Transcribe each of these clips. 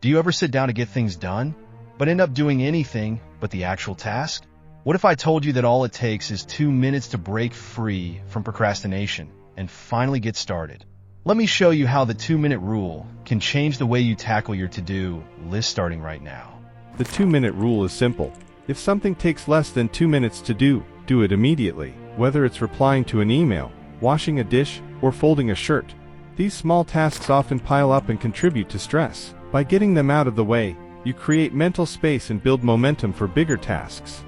Do you ever sit down to get things done, but end up doing anything but the actual task? What if I told you that all it takes is 2 minutes to break free from procrastination and finally get started? Let me show you how the 2-minute rule can change the way you tackle your to-do list starting right now. The 2-minute rule is simple. If something takes less than 2 minutes to do it immediately. Whether it's replying to an email, washing a dish, or folding a shirt. These small tasks often pile up and contribute to stress. By getting them out of the way, you create mental space and build momentum for bigger tasks.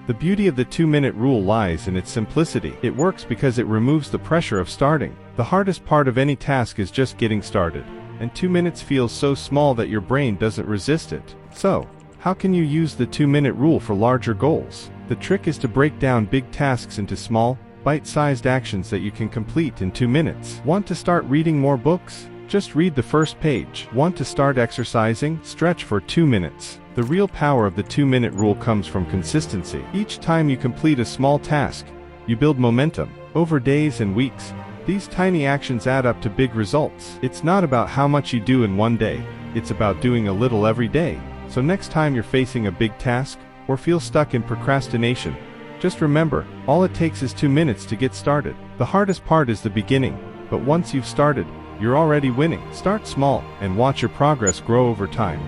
The beauty of the 2-minute rule lies in its simplicity. It works because it removes the pressure of starting. The hardest part of any task is just getting started, and 2 minutes feels so small that your brain doesn't resist it. So, how can you use the 2-minute rule for larger goals? The trick is to break down big tasks into small, bite-sized actions that you can complete in 2 minutes. Want to start reading more books? Just read the first page. Want to start exercising? Stretch for 2 minutes. The real power of the 2-minute rule comes from consistency. Each time you complete a small task, you build momentum. Over days and weeks, these tiny actions add up to big results. It's not about how much you do in one day, it's about doing a little every day. So next time you're facing a big task, or feel stuck in procrastination, just remember, all it takes is 2 minutes to get started. The hardest part is the beginning, but once you've started, you're already winning. Start small, and watch your progress grow over time.